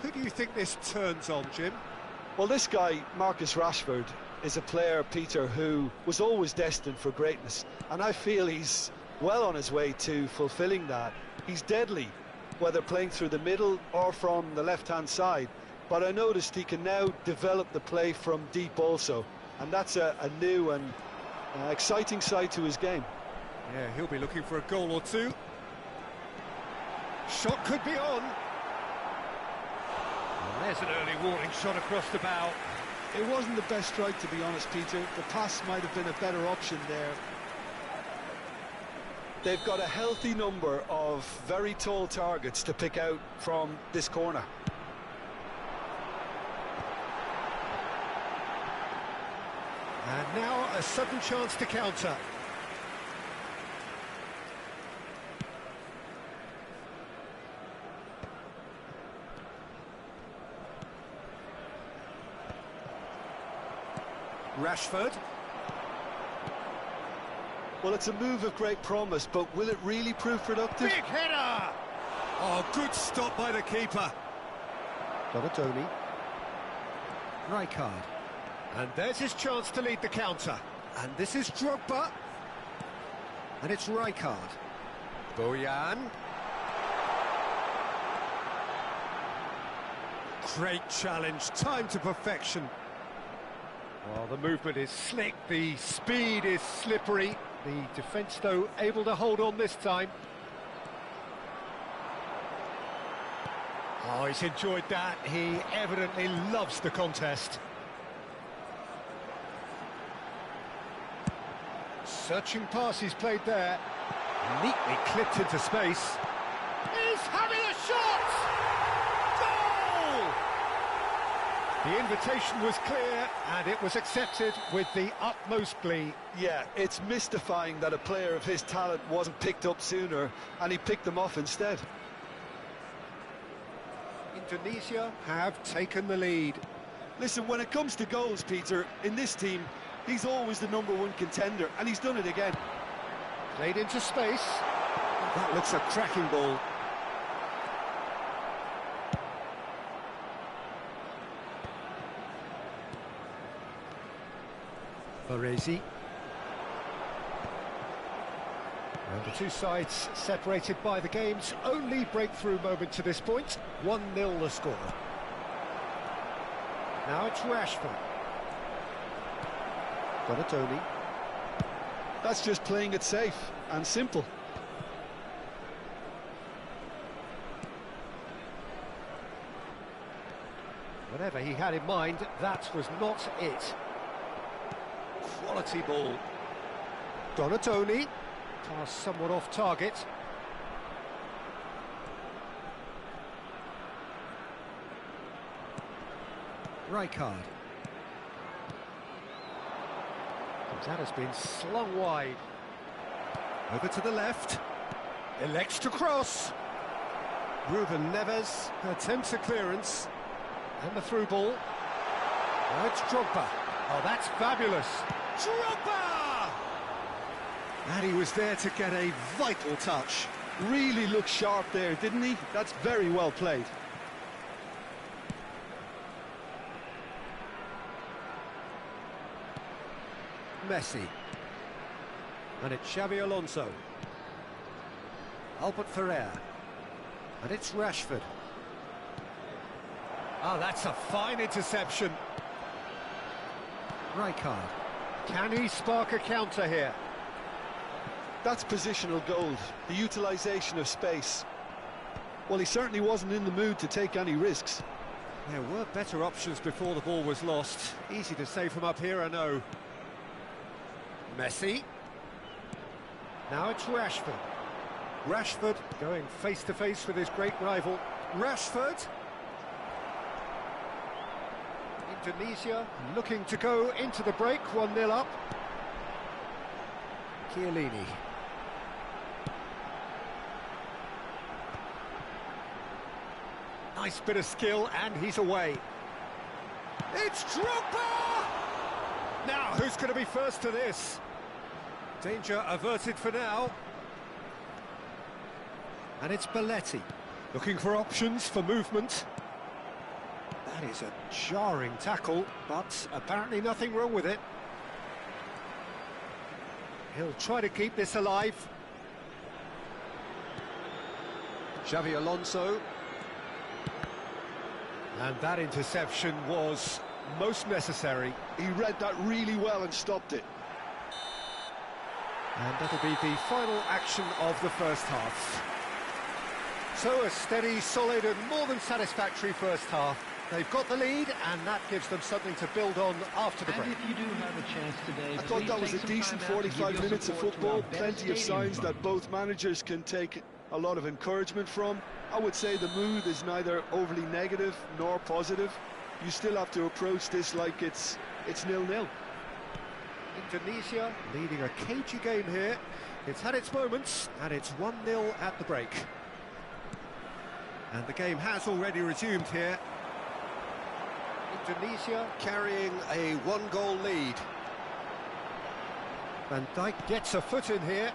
Who do you think this turns on, Jim? Well, this guy, Marcus Rashford, is a player, Peter, who was always destined for greatness. And I feel he's well on his way to fulfilling that. He's deadly, whether playing through the middle or from the left-hand side. But I noticed he can now develop the play from deep also. And that's a new and exciting side to his game. Yeah, he'll be looking for a goal or two. Shot could be on. Well, there's an early warning shot across the bow. It wasn't the best strike, to be honest, Peter. The pass might have been a better option there. They've got a healthy number of very tall targets to pick out from this corner. And now a sudden chance to counter. Rashford. Well, it's a move of great promise, but will it really prove productive? Big header! Oh, good stop by the keeper. Donatoni. Rijkaard. And there's his chance to lead the counter. And this is Drogba. And it's Rijkaard. Bojan. Great challenge, time to perfection. Oh, the movement is slick, the speed is slippery. The defence, though, able to hold on this time. Oh, he's enjoyed that. He evidently loves the contest. Searching pass he's played there. Neatly clipped into space. He's having a shot! Goal! The invitation was clear, and it was accepted with the utmost glee. Yeah, it's mystifying that a player of his talent wasn't picked up sooner, and he picked them off instead. Indonesia have taken the lead. Listen, when it comes to goals, Peter, in this team, he's always the #1 contender, and he's done it again. Played into space. That looks a cracking ball. Baresi. And the two sides separated by the game's only breakthrough moment to this point. 1-0 the score. Now it's Rashford. Donatoni. That's just playing it safe and simple. Whatever he had in mind, that was not it. Quality ball. Donatoni. Pass somewhat off target. Rijkaard. That has been slung wide. Over to the left. Elects to cross. Ruben Neves attempts a clearance. And the through ball. Now it's Drogba. Oh, that's fabulous. Drogba! And he was there to get a vital touch. Really looked sharp there, didn't he? That's very well played. Messi. And it's Xabi Alonso. Albert Ferrer. And it's Rashford. Oh, that's a fine interception. Rijkaard. Can he spark a counter here? That's positional gold, the utilisation of space. Well, he certainly wasn't in the mood to take any risks. There were better options before the ball was lost. Easy to say from up here, I know. Messi. Now it's Rashford. Rashford going face-to-face with his great rival. Rashford. Indonesia looking to go into the break, 1-0 up. Chiellini. Nice bit of skill, and he's away. It's Drogba! Now, who's going to be first to this? Danger averted for now. And it's Belletti, looking for options for movement. That is a jarring tackle, but apparently nothing wrong with it. He'll try to keep this alive. Xavi Alonso. And that interception was most necessary. He read that really well and stopped it. And that'll be the final action of the first half. So a steady, solid and more than satisfactory first half. They've got the lead and that gives them something to build on after the break. And if you do have a chance today, I thought that was a decent 45 minutes of football, plenty of signs that both managers can take a lot of encouragement from. I would say the mood is neither overly negative nor positive. You still have to approach this like it's 0-0. Indonesia leading a cagey game here. It's had its moments and it's 1-0 at the break. And the game has already resumed here. Indonesia carrying a one-goal lead. Van Dijk gets a foot in here.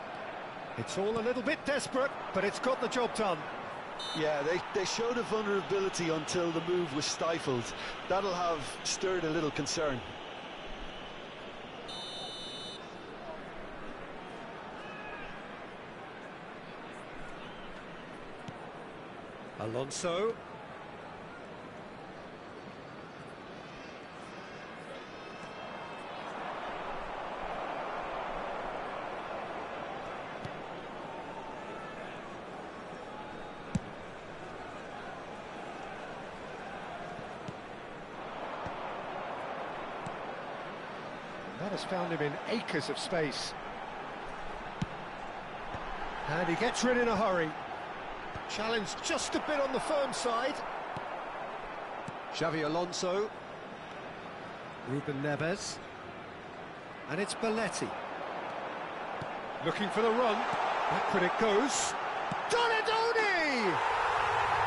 It's all a little bit desperate, but it's got the job done. Yeah, they showed a vulnerability until the move was stifled. That'll have stirred a little concern. Alonso. That has found him in acres of space. And he gets rid in a hurry. Challenge just a bit on the firm side. Xavi Alonso. Ruben Neves. And it's Belletti. Looking for the run. Back when it goes. Donadoni!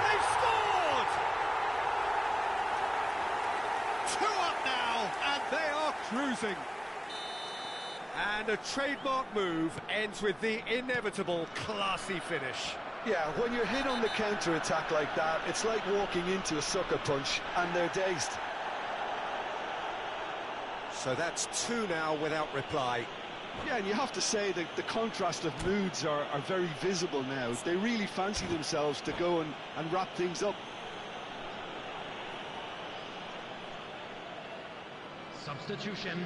They've scored! 2 up now, and they are cruising. And a trademark move ends with the inevitable classy finish. Yeah, when you're hit on the counter-attack like that, it's like walking into a sucker punch, and they're dazed. So that's 2 now without reply. Yeah, and you have to say that the contrast of moods are very visible now. They really fancy themselves to go and wrap things up. Substitution.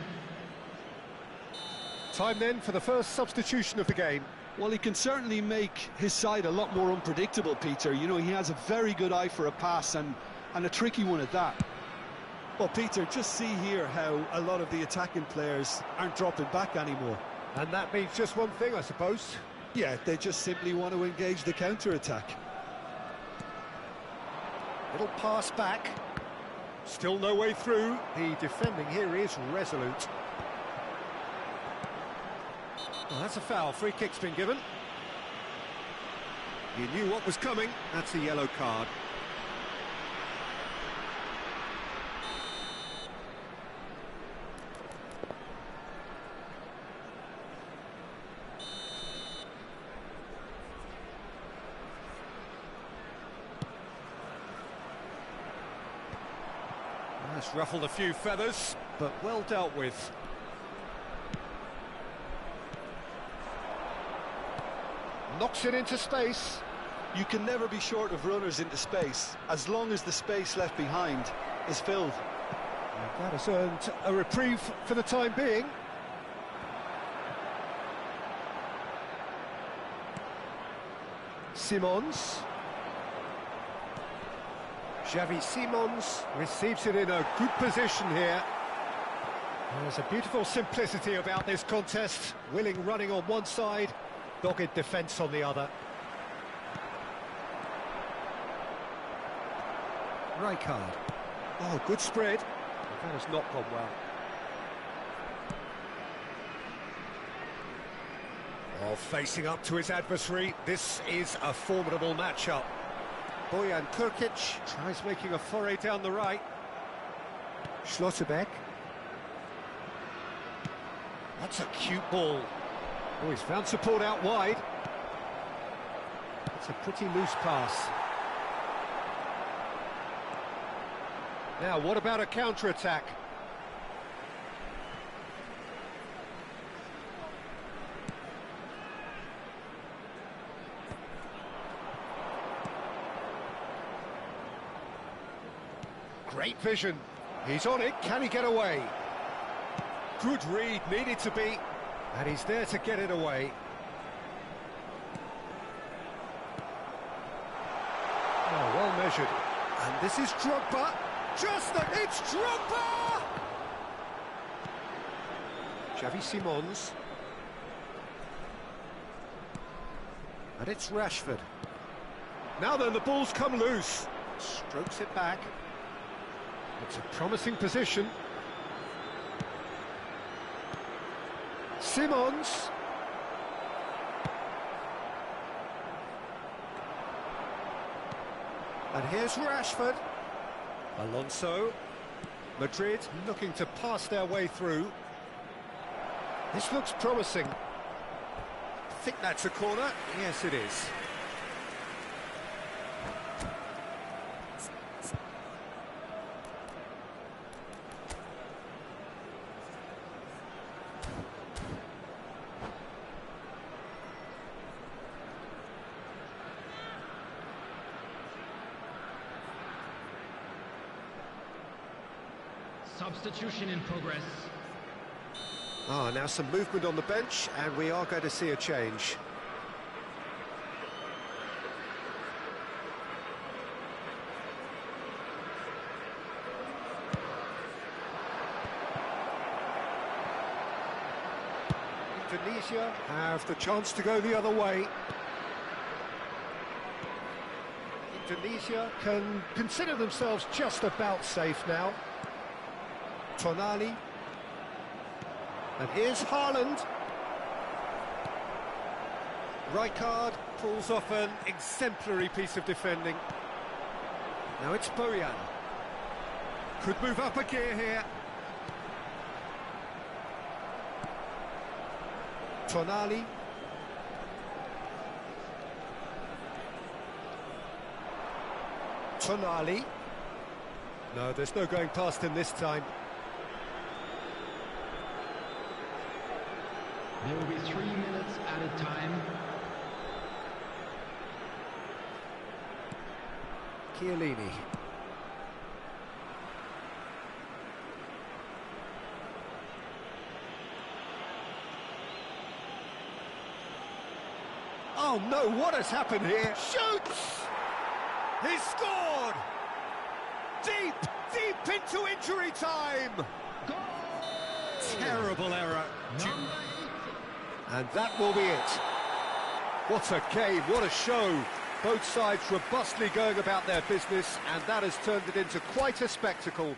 Time then for the first substitution of the game. Well, he can certainly make his side a lot more unpredictable, Peter. You know, he has a very good eye for a pass and a tricky one at that. Well, Peter, just see here how a lot of the attacking players aren't dropping back anymore. And that means just one thing, I suppose. Yeah, they just simply want to engage the counter-attack. Little pass back. Still no way through. The defending here is resolute. Well, that's a foul. Free kick's been given. He knew what was coming. That's a yellow card. That's ruffled a few feathers, but well dealt with. Knocks it into space. You can never be short of runners into space, as long as the space left behind is filled. And that has earned a reprieve for the time being. Simons. Xavi Simons receives it in a good position here. There's a beautiful simplicity about this contest. Willing running on one side, dogged defence on the other. Rijkaard. Oh, good spread. That has not gone well. Oh, facing up to his adversary. This is a formidable matchup. Bojan Kurkic tries making a foray down the right. Schlotterbeck. That's a cute ball. Oh, he's found support out wide. It's a pretty loose pass. Now, what about a counter-attack? Great vision. He's on it. Can he get away? Good read, needed to be. And he's there to get it away. Oh, well measured. And this is Drogba. It's Drogba! Xavi Simons. And it's Rashford. Now then, the ball's come loose. Strokes it back. It's a promising position. Simons. And here's Rashford. Alonso. Madrid looking to pass their way through. This looks promising. I think that's a corner. Yes, it is. Substitution in progress. Now some movement on the bench, and we are going to see a change. Indonesia have the chance to go the other way. Indonesia can consider themselves just about safe now. Tonali. And here's Haaland. Rijkaard pulls off an exemplary piece of defending. Now it's Bojan. Could move up a gear here. Tonali. Tonali. No, there's no going past him this time. There will be 3 minutes added time. Chiellini. Oh no, what has happened here? Shoots! He's scored! Deep into injury time! Goal! Terrible error. Number 8. And that will be it. What a game, what a show. Both sides robustly going about their business, and that has turned it into quite a spectacle.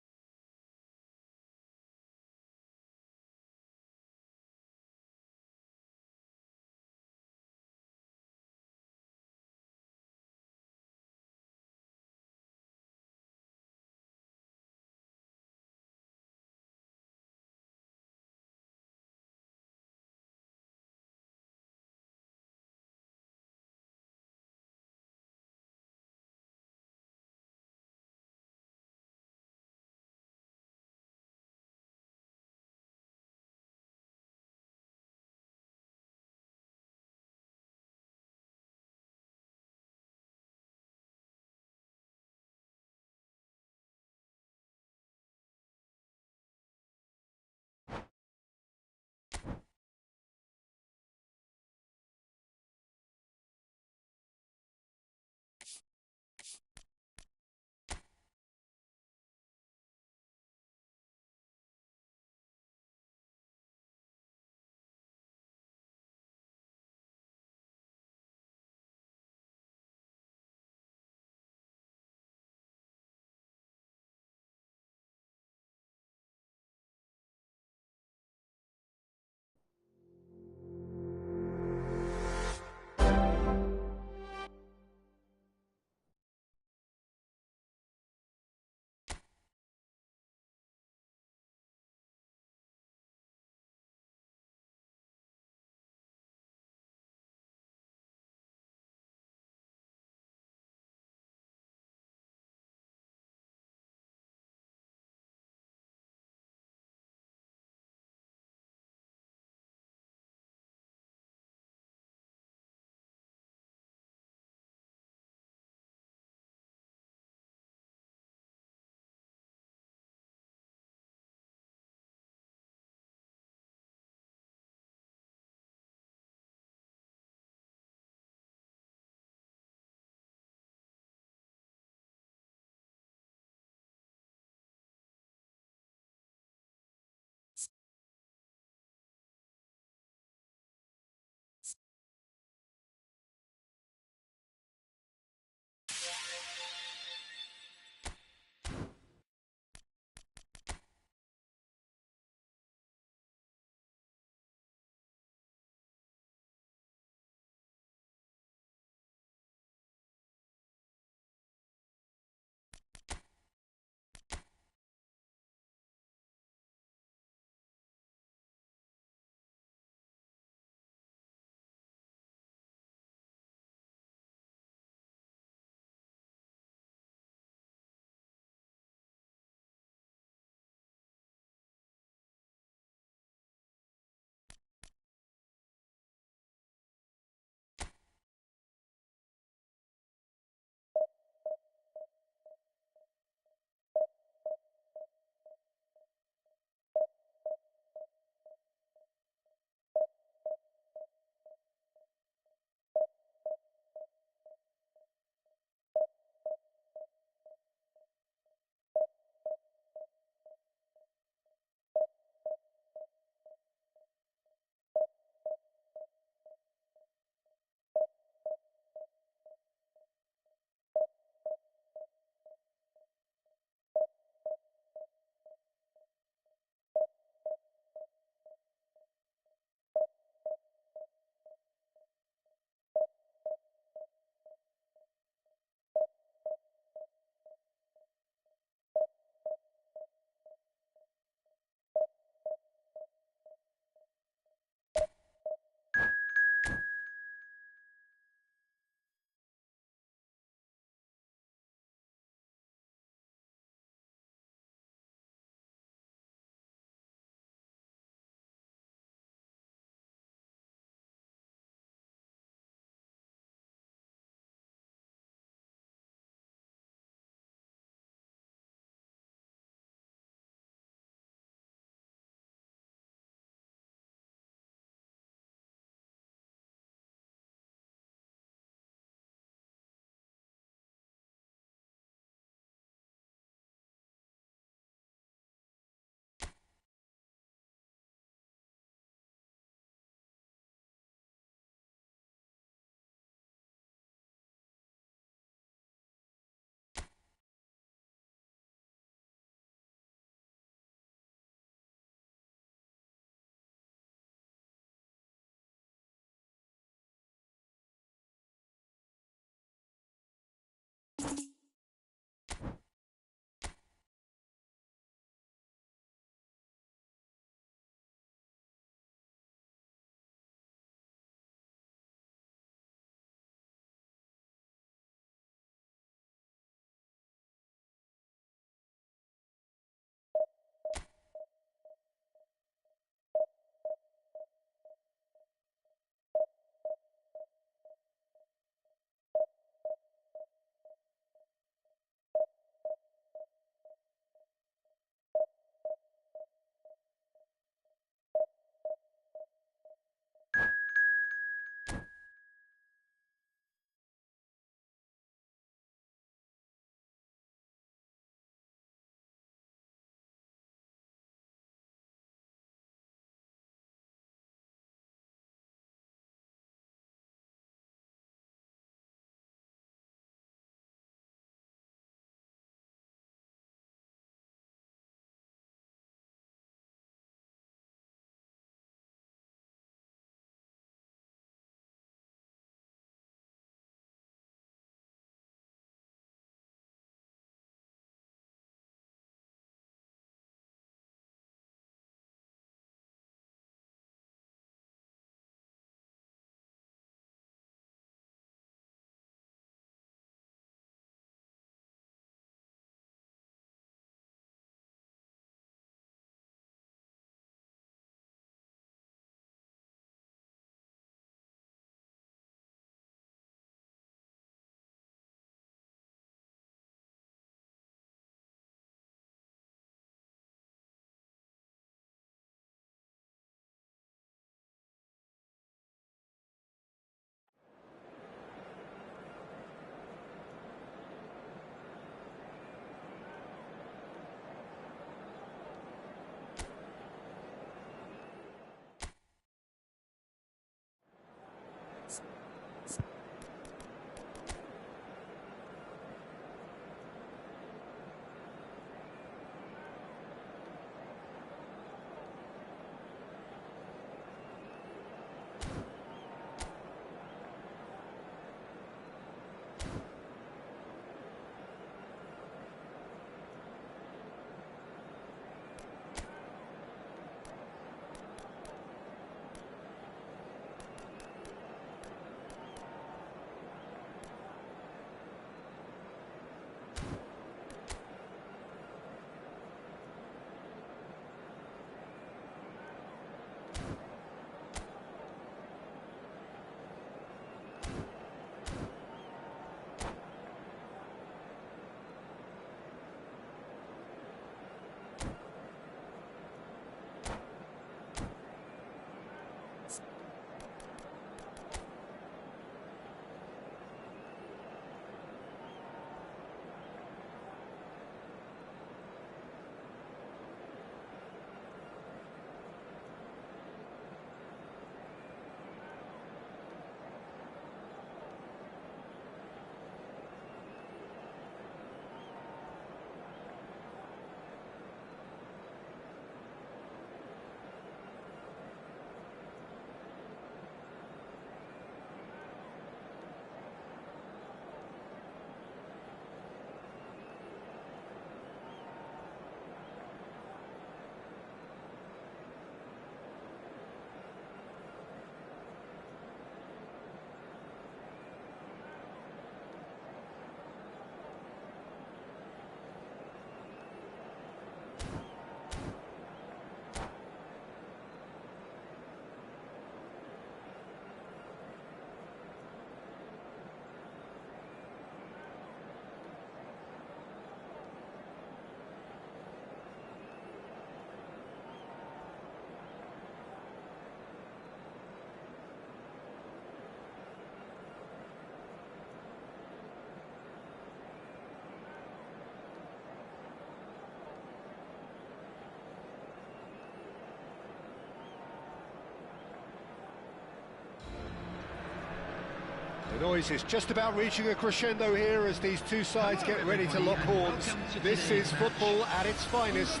The noise is just about reaching a crescendo here as these two sides get ready to lock horns. This is football at its finest.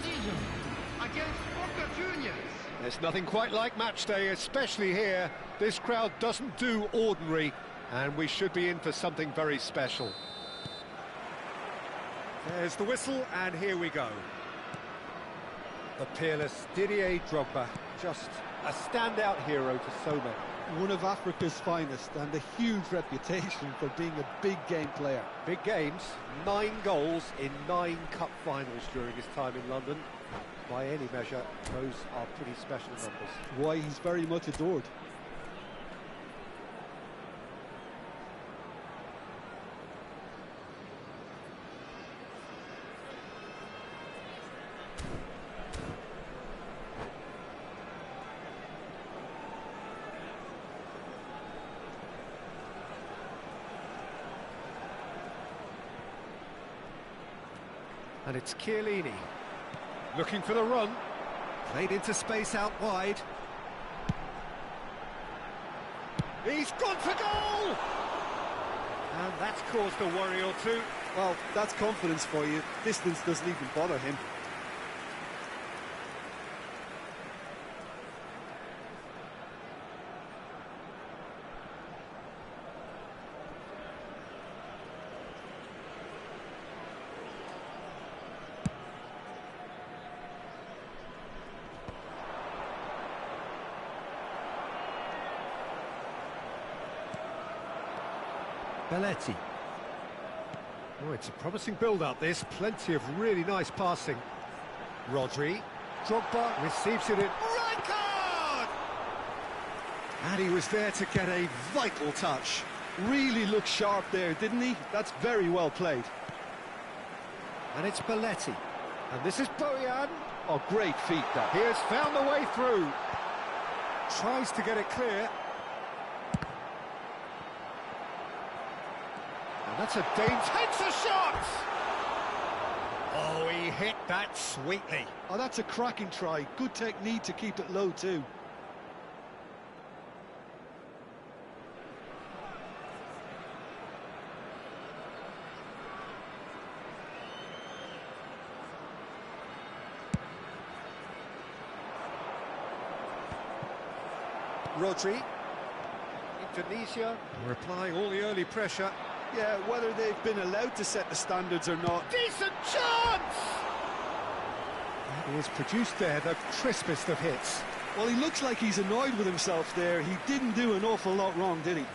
There's nothing quite like match day, especially here. This crowd doesn't do ordinary, and we should be in for something very special. There's the whistle, and here we go. The peerless Didier Drogba, just a standout hero to so many. One of Africa's finest and a huge reputation for being a big game player. Big games, 9 goals in 9 cup finals during his time in London. By any measure, those are pretty special numbers. Why, he's very much adored. And it's Chiellini, looking for the run, played into space out wide. He's gone for goal! And that's caused a worry or two. Well, that's confidence for you. Distance doesn't even bother him. Belletti. Oh, it's a promising build-up, this. Plenty of really nice passing. Rodri. Drogba receives it in. Right card! And he was there to get a vital touch. Really looked sharp there, didn't he? That's very well played. And it's Belletti. And this is Bojan. Oh, great feat, that. He has found the way through. Tries to get it clear. And that's a danger. Takes a shot! Oh, he hit that sweetly. Oh, that's a cracking try. Good technique to keep it low, too. Rodri. Indonesia. We're applying all the early pressure. Yeah, whether they've been allowed to set the standards or not. Decent chance! He has produced there the crispest of hits. Well, he looks like he's annoyed with himself there. He didn't do an awful lot wrong, did he?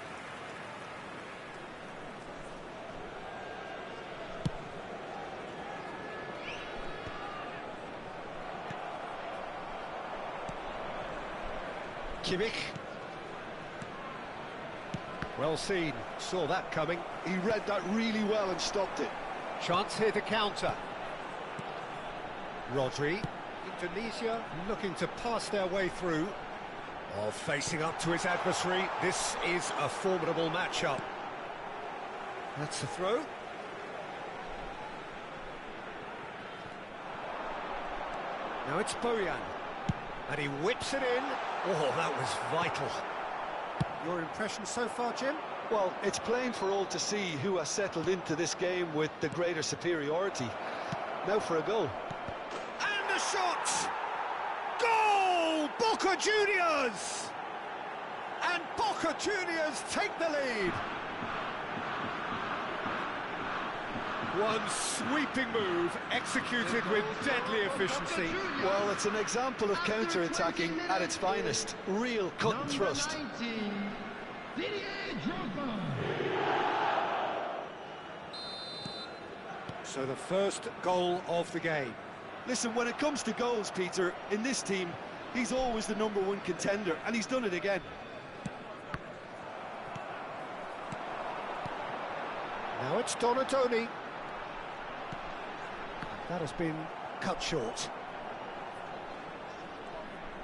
Kimmich. Well seen, saw that coming. He read that really well and stopped it. Chance here to counter. Rodri. Indonesia looking to pass their way through. Oh, facing up to his adversary. This is a formidable matchup. That's the throw. Now it's Bojan. And he whips it in. Oh, that was vital. Your impression so far, Jim? Well, it's plain for all to see who has settled into this game with the greater superiority. Now for a goal. And a shot! Goal! Boca Juniors! And Boca Juniors take the lead. One sweeping move, executed with deadly efficiency. Well, it's an example of counter-attacking at its finest. Real cut and thrust. So the first goal of the game. Listen, when it comes to goals, Peter, in this team, he's always the #1 contender, and he's done it again. Now it's Donatoni. That has been cut short.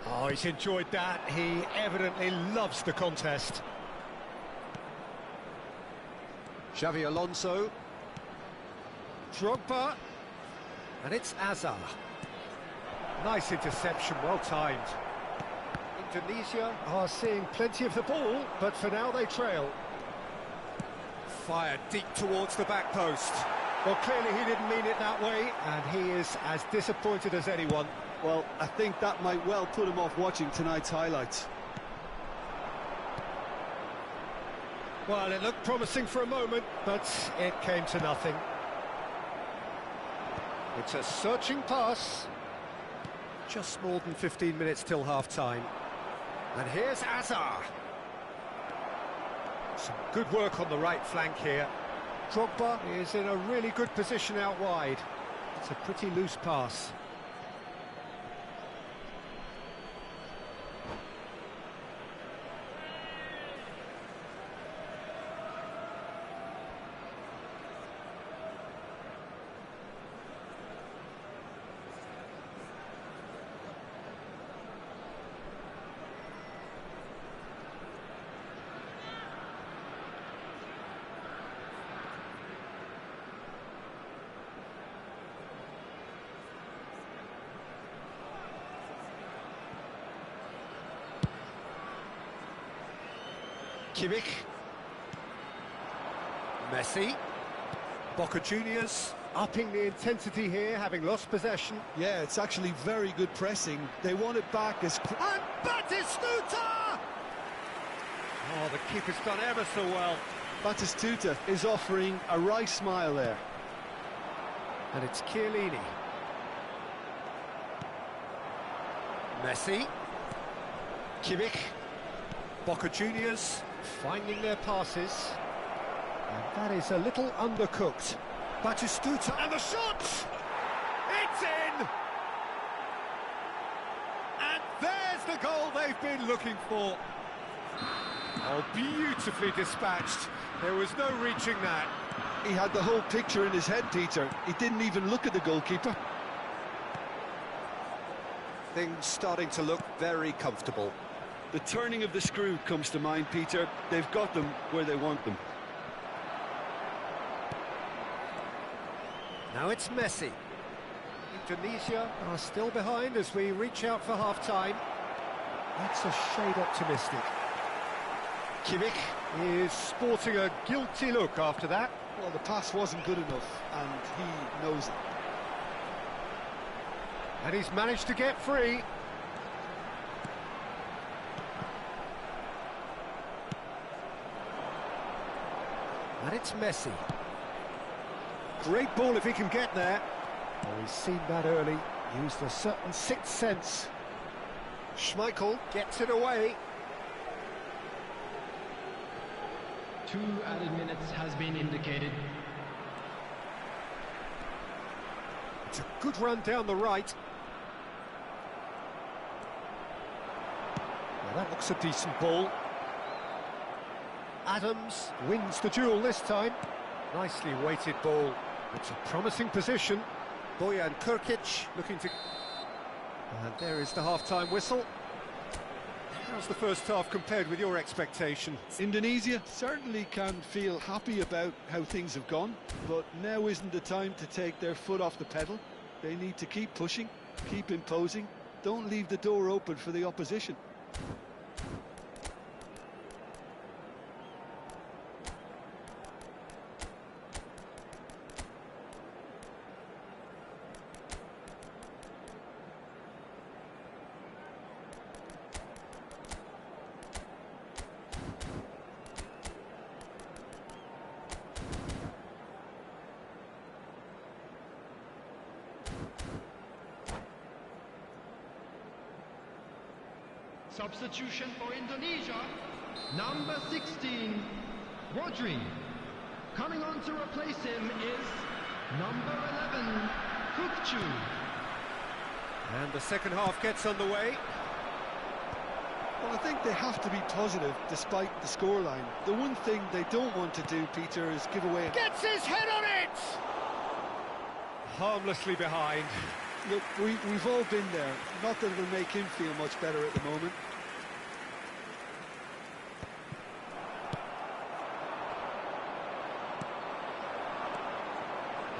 Oh, he's enjoyed that. He evidently loves the contest. Xavi Alonso. Drogba. And it's Azar. Nice interception, well timed. Indonesia are seeing plenty of the ball, but for now they trail. Fired deep towards the back post. Well, clearly he didn't mean it that way, and he is as disappointed as anyone. Well, I think that might well put him off watching tonight's highlights. Well, it looked promising for a moment, but it came to nothing. It's a searching pass. Just more than 15 minutes till half-time. And here's Azar. Some good work on the right flank here. Drogba is in a really good position out wide. It's a pretty loose pass. Kimmich, Messi, Boca Juniors upping the intensity here, having lost possession. Yeah, it's actually very good pressing. They want it back as... And Batistuta! Oh, the keeper's done ever so well. Batistuta is offering a wry smile there. And it's Chiellini. Messi, Kimmich, Boca Juniors finding their passes, and that is a little undercooked. Batistuta, and the shot! It's in! And there's the goal they've been looking for. Oh, beautifully dispatched. There was no reaching that. He had the whole picture in his head, Peter. He didn't even look at the goalkeeper. Things starting to look very comfortable. The turning of the screw comes to mind, Peter. They've got them where they want them. Now it's Messi. Indonesia are still behind as we reach out for half-time. That's a shade optimistic. Kimmich is sporting a guilty look after that. Well, the pass wasn't good enough, and he knows it. And he's managed to get free. And it's Messi. Great ball if he can get there. Oh, he's seen that early. Used a certain sixth sense. Schmeichel gets it away. 2 added minutes has been indicated. It's a good run down the right. Well, that looks a decent ball. Adams wins the duel this time. Nicely weighted ball. It's a promising position. Bojan Krkić looking to... And there is the half-time whistle. How's the first half compared with your expectation? Indonesia certainly can feel happy about how things have gone, but now isn't the time to take their foot off the pedal. They need to keep pushing, keep imposing. Don't leave the door open for the opposition. Substitution for Indonesia, number 16, Rodri. Coming on to replace him is number 11, Kukcu. And the second half gets underway. Well, I think they have to be positive despite the scoreline. The one thing they don't want to do, Peter, is give away... Gets his head on it! Harmlessly behind. Look, we've all been there. Not that it'll make him feel much better at the moment.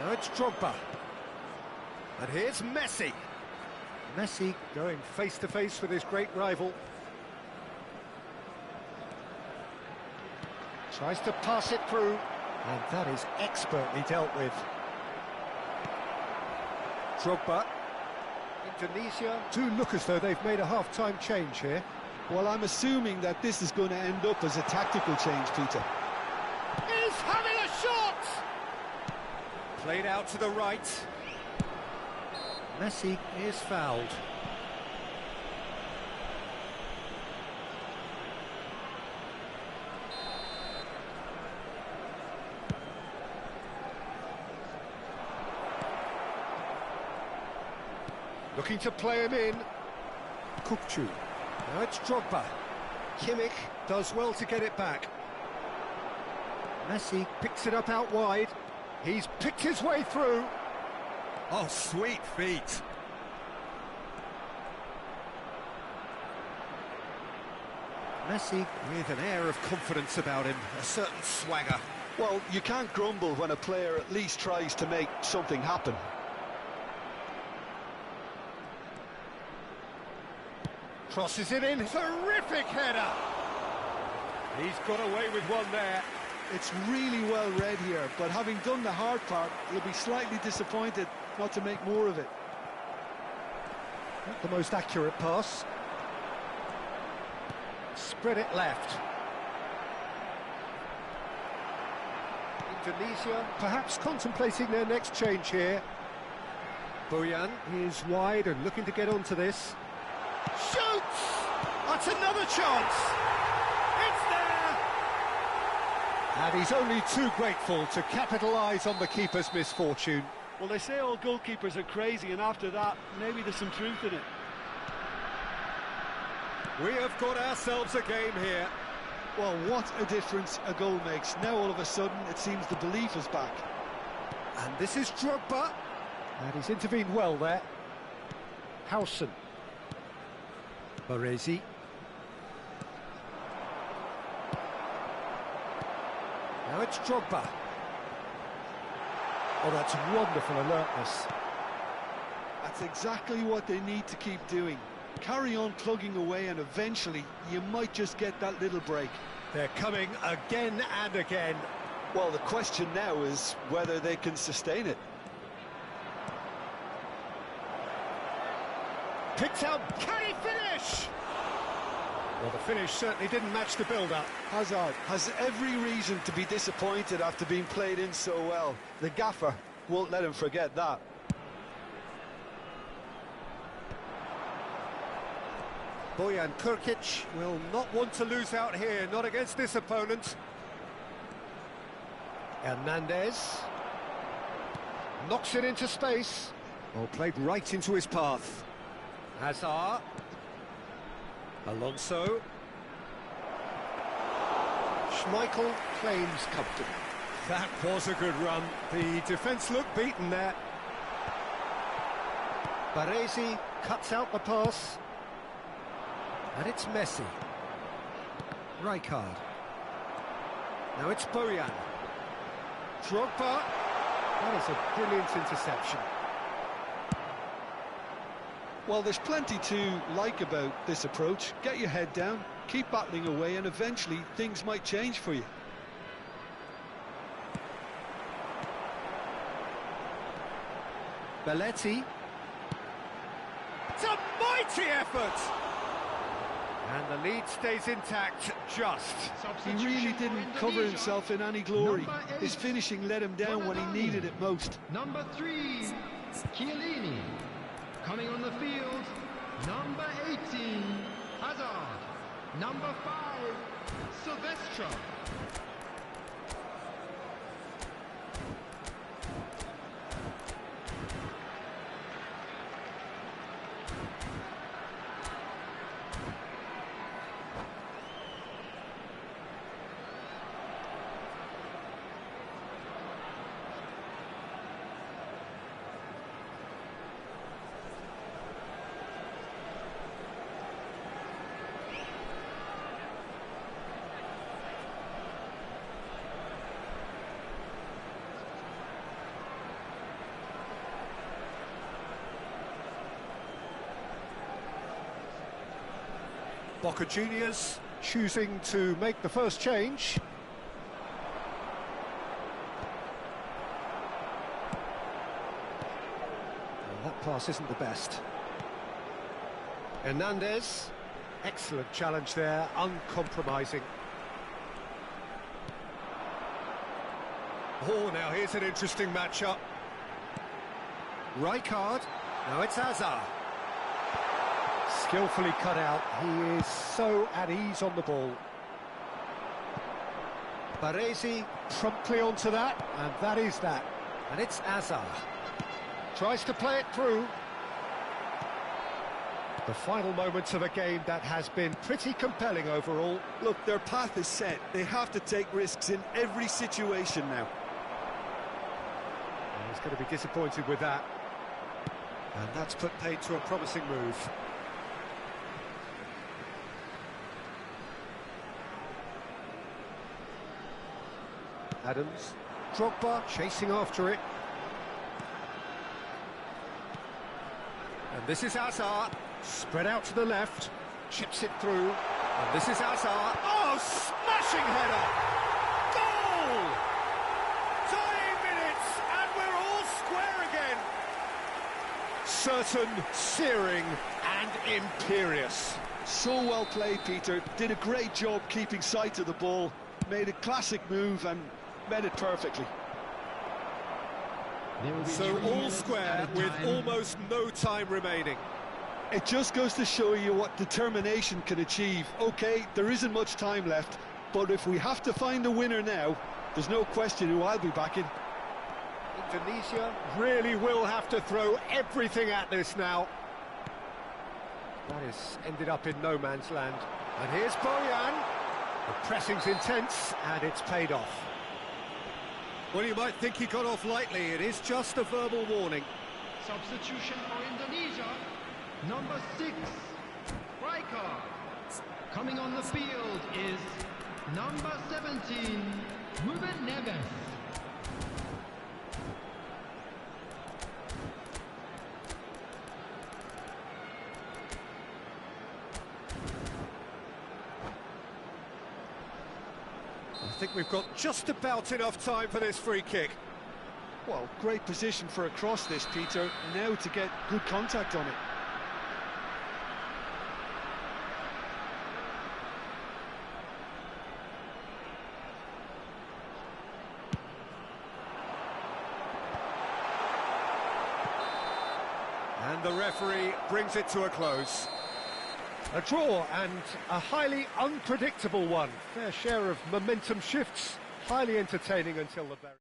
Now it's Drogba. And here's Messi. Messi going face-to-face with his great rival. Tries to pass it through. And that is expertly dealt with. Drogba. Indonesia do look as though they've made a half-time change here. Well, I'm assuming that this is going to end up as a tactical change, Peter. He's having a shot! Played out to the right. Messi is fouled. Looking to play him in. Kukçu. Now it's Drogba. Kimmich does well to get it back. Messi picks it up out wide. He's picked his way through. Oh, sweet feet. Messi with an air of confidence about him, a certain swagger. Well, you can't grumble when a player at least tries to make something happen. Crosses it in, terrific header! He's got away with one there. It's really well read here, but having done the hard part, he'll be slightly disappointed not to make more of it. Not the most accurate pass. Spread it left. Indonesia perhaps contemplating their next change here. Bojan is wide and looking to get onto this. Shoots! That's another chance! It's there! And he's only too grateful to capitalise on the keeper's misfortune. Well, they say all goalkeepers are crazy, and after that, maybe there's some truth in it. We have got ourselves a game here. Well, what a difference a goal makes. Now all of a sudden it seems the belief is back. And this is Drogba. And he's intervened well there. Howson. Baresi. Now it's Drogba. Oh, that's wonderful alertness. That's exactly what they need to keep doing. Carry on plugging away and eventually you might just get that little break. They're coming again and again. Well, the question now is whether they can sustain it. Picked out, can he finish? Well, the finish certainly didn't match the build-up. Hazard has every reason to be disappointed after being played in so well. The gaffer won't let him forget that. Bojan Krkić will not want to lose out here, not against this opponent. Hernandez knocks it into space. Oh, played right into his path. Hazard. Alonso. Schmeichel claims comfortable. That was a good run. The defence looked beaten there. Baresi cuts out the pass. And it's Messi. Rijkaard. Now it's Bojan. Drogba. That is a brilliant interception. Well, there's plenty to like about this approach. Get your head down, keep battling away, and eventually things might change for you. Belletti. It's a mighty effort! And the lead stays intact, just. He really didn't cover himself in any glory. His finishing let him down when he needed it most. Number 3, Chiellini. Coming on the field, number 18, Hazard. Number 5, Silvestre. Boca Juniors choosing to make the first change. pass isn't the best. Hernandez, excellent challenge there, uncompromising. Oh, now here's an interesting matchup. Rijkaard, now it's Hazard. Skillfully cut out, he is so at ease on the ball. Baresi promptly onto that, and that is that. And it's Hazard. Tries to play it through. The final moments of a game that has been pretty compelling overall. Look, their path is set. They have to take risks in every situation now. He's going to be disappointed with that. And that's put paid to a promising move. Adams, Drogba chasing after it. And this is Hazard, spread out to the left, chips it through. And this is Hazard. Oh, smashing header! Goal! Dying minutes, and we're all square again. Certain, searing, and imperious. So well played, Peter. Did a great job keeping sight of the ball. Made a classic move and met it perfectly. So all square with almost no time remaining. It just goes to show you what determination can achieve. Okay, there isn't much time left, but if we have to find a winner now, there's no question who I'll be backing. Indonesia really will have to throw everything at this now. That has ended up in no man's land. And here's Bojan. The pressing's intense, and it's paid off. Well, you might think he got off lightly. It is just a verbal warning. Substitution for Indonesia. Number 6, Rijkaard. Coming on the field is number 17, Ruben Neves. I think we've got just about enough time for this free kick. Well, great position for a cross this, Peter. Now to get good contact on it. And the referee brings it to a close. A draw, and a highly unpredictable one. Fair share of momentum shifts, highly entertaining until the very...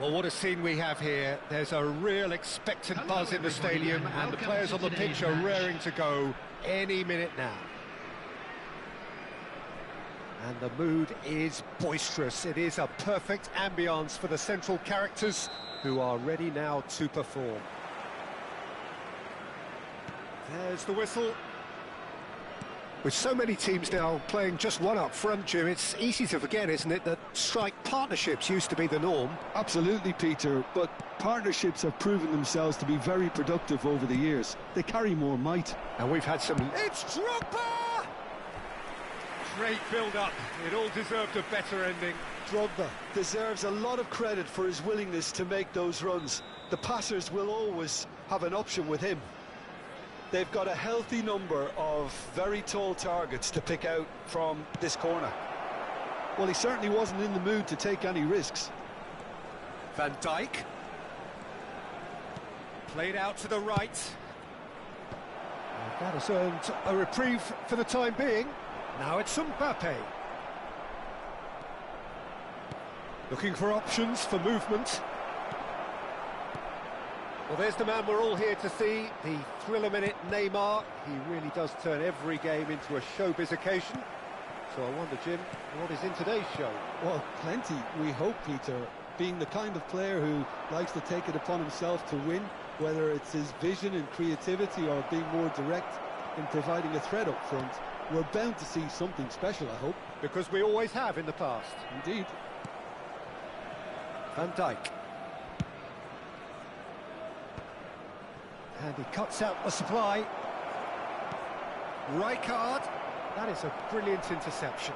Well, what a scene we have here. There's a real expectant buzz in the stadium, and the players on the pitch are raring to go any minute now. And the mood is boisterous. It is a perfect ambience for the central characters who are ready now to perform. There's the whistle. With so many teams now playing just one up front, Jim, it's easy to forget, isn't it, that strike partnerships used to be the norm. Absolutely, Peter, but partnerships have proven themselves to be very productive over the years. They carry more might. And we've had some... It's Drogba! Great build-up. It all deserved a better ending. Drogba deserves a lot of credit for his willingness to make those runs. The passers will always have an option with him. They've got a healthy number of very tall targets to pick out from this corner. Well, he certainly wasn't in the mood to take any risks. Van Dijk. Played out to the right. And that has earned a reprieve for the time being. Now it's Mbappe. Looking for options for movement. Well, there's the man we're all here to see, the thriller-minute Neymar. He really does turn every game into a showbiz occasion. So I wonder, Jim, what is in today's show? Well, plenty, we hope, Peter. Being the kind of player who likes to take it upon himself to win, whether it's his vision and creativity or being more direct in providing a threat up front, we're bound to see something special, I hope. Because we always have in the past. Indeed. Van Dijk. And he cuts out the supply. Rijkaard. That is a brilliant interception.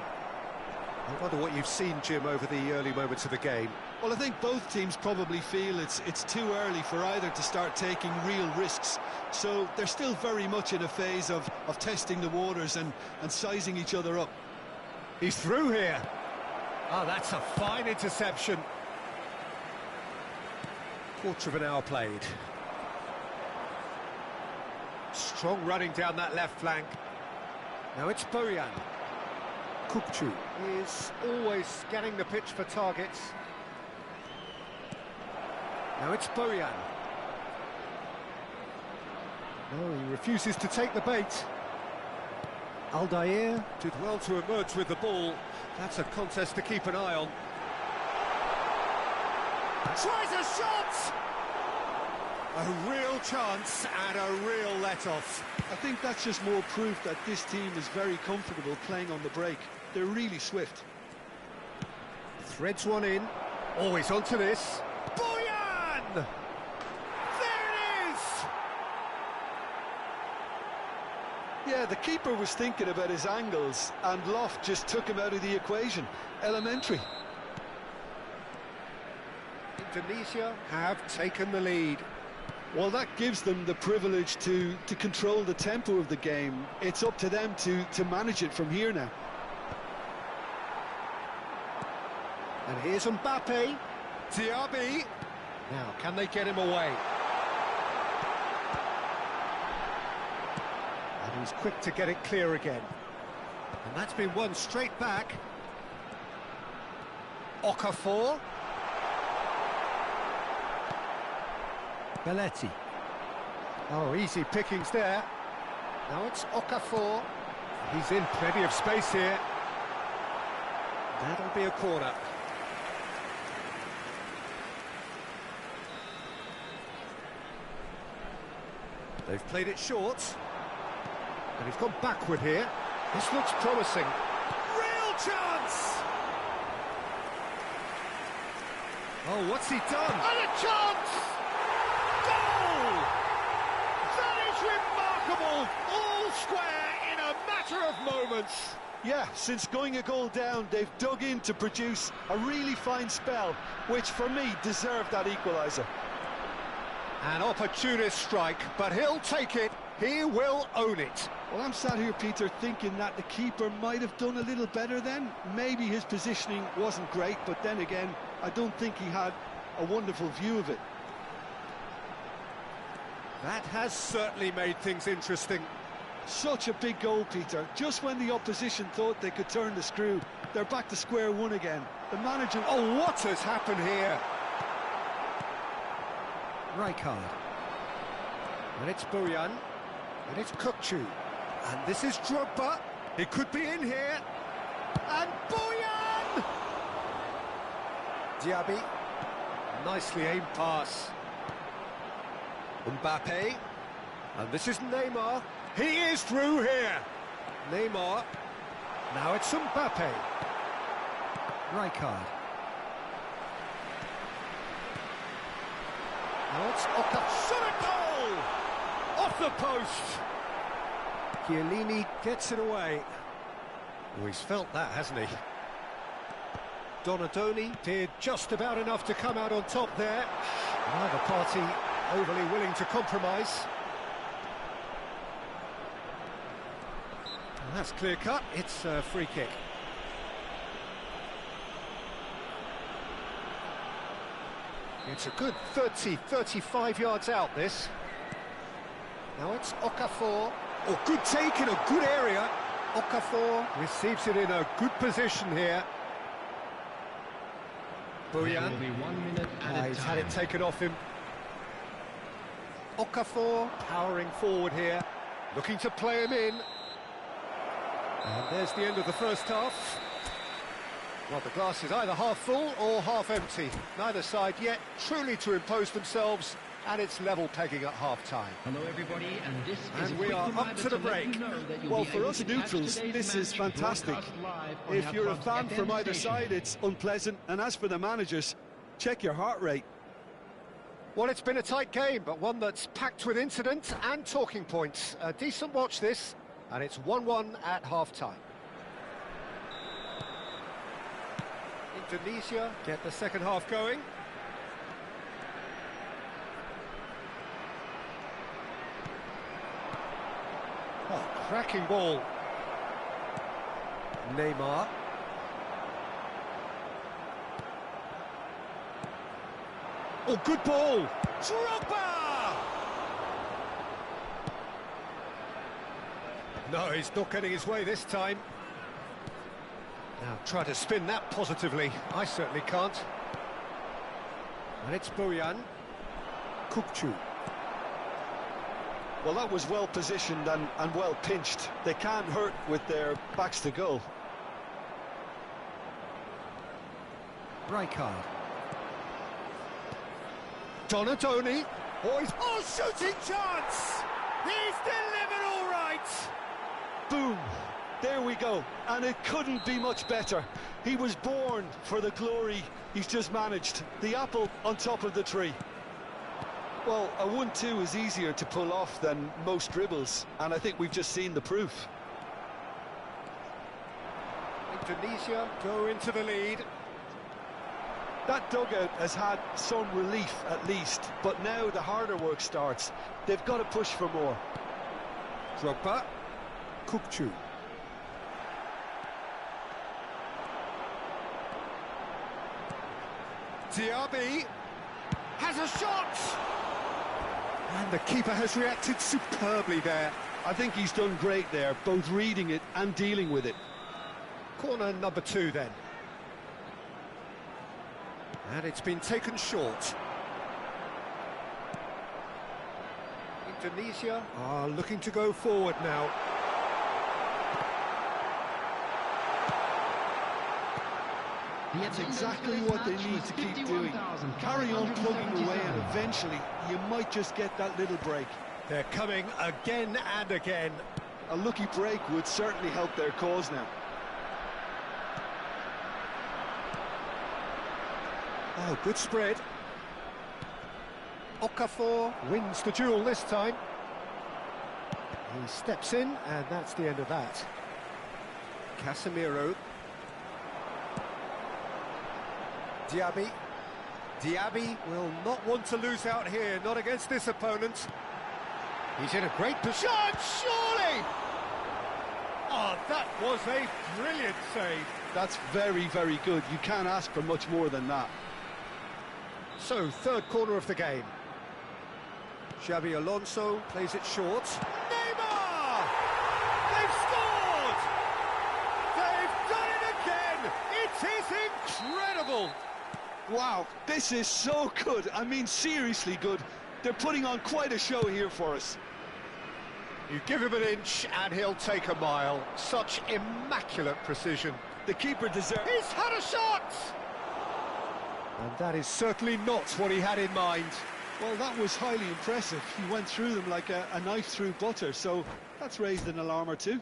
I wonder what you've seen, Jim, over the early moments of the game. Well, I think both teams probably feel it's too early for either to start taking real risks. So they're still very much in a phase of testing the waters and sizing each other up. He's through here. Oh, that's a fine interception. Quarter of an hour played. Strong running down that left flank. Now it's Bojan. Kukçu is always scanning the pitch for targets. Now it's Bojan. No, he refuses to take the bait. Aldair did well to emerge with the ball. That's a contest to keep an eye on. Tries a shot! A real chance and a real let-off. I think that's just more proof that this team is very comfortable playing on the break. They're really swift. Threads one in. Always onto this. Bojan! There it is! Yeah, the keeper was thinking about his angles, and Loft just took him out of the equation. Elementary. Indonesia have taken the lead. Well, that gives them the privilege to control the tempo of the game. It's up to them to manage it from here now. And here's Mbappe. Diaby. Now, can they get him away? And he's quick to get it clear again. And that's been won straight back. Okafor. Belletti. Oh, easy pickings there. Now it's Okafor. He's in plenty of space here. That'll be a corner. They've played it short. And he's gone backward here. This looks promising. Real chance! Oh, what's he done? And a chance! Goal! That is remarkable! All square in a matter of moments. Yeah, since going a goal down, they've dug in to produce a really fine spell, which for me deserved that equaliser. An opportunist strike, but he'll take it. He will own it. Well, I'm sat here, Peter, thinking that the keeper might have done a little better then. Maybe his positioning wasn't great, but then again, I don't think he had a wonderful view of it. That has certainly made things interesting. Such a big goal, Peter. Just when the opposition thought they could turn the screw, they're back to square one again. The manager... Oh, what has happened here? Rijkaard. And it's Bojan. And it's Kukçu. And this is Drogba. He could be in here. And Bojan! Diaby. Nicely aimed pass. Mbappe. And this is Neymar. He is through here. Neymar. Now it's Mbappe. Rijkaard. Now it's shot a goal! Off the post! Chiellini gets it away. Oh, he's felt that, hasn't he? Donadoni did just about enough to come out on top there. Neither party overly willing to compromise. And that's clear cut. It's a free kick. It's a good 35 yards out, this. Now it's Okafor. Oh, good take in a good area. Okafor receives it in a good position here. Bojan. Will be 1 minute at a He's time. had it taken off him. Okafor powering forward here, looking to play him in. And there's the end of the first half. Well, the glass is either half full or half empty. Neither side yet truly to impose themselves, and it's level pegging at half-time. Hello everybody, and this is And a we quick are up reminder to the let break. you know that you'll Well, be for able us to catch neutrals, today's this is match fantastic. broadcast live on If our you're a club's fan FM from either station. side, it's unpleasant. And as for the managers, check your heart rate. Well, it's been a tight game, but one that's packed with incident and talking points. A decent watch, this, and it's 1-1 at half-time. Indonesia get the second half going. Oh, cracking ball. Neymar. Oh, good ball. Drogba! No, he's not getting his way this time. Now try to spin that positively. I certainly can't. And it's Bojan. Kukçu. Well, that was well positioned and well pinched. They can't hurt with their backs to goal. Rijkaard. Donadoni. Oh, shooting chance! He's delivered all right! Boom! There we go. And it couldn't be much better. He was born for the glory he's just managed. The apple on top of the tree. Well, a 1-2 is easier to pull off than most dribbles, and I think we've just seen the proof. Indonesia go into the lead. That dugout has had some relief at least, but now the harder work starts. They've got to push for more. Drogba. Kukçu. Diaby has a shot! And the keeper has reacted superbly there. I think he's done great there, both reading it and dealing with it. Corner number 2 then. And it's been taken short. Indonesia are looking to go forward now. That's exactly what they need to keep doing. Carry on plugging away and eventually you might just get that little break. They're coming again and again. A lucky break would certainly help their cause now. Oh, good spread. Okafor wins the duel this time. He steps in, and that's the end of that. Casemiro. Diaby. Diaby will not want to lose out here, not against this opponent. He's in a great position. Surely! Oh, that was a brilliant save. That's very, very good. You can't ask for much more than that. So, third corner of the game. Xabi Alonso plays it short. Neymar! They've scored! They've done it again! It is incredible! Wow, this is so good. I mean, seriously good. They're putting on quite a show here for us. You give him an inch and he'll take a mile. Such immaculate precision. The keeper deserves... He's had a shot! And that is certainly not what he had in mind. Well, that was highly impressive. He went through them like a knife through butter, so that's raised an alarm or two.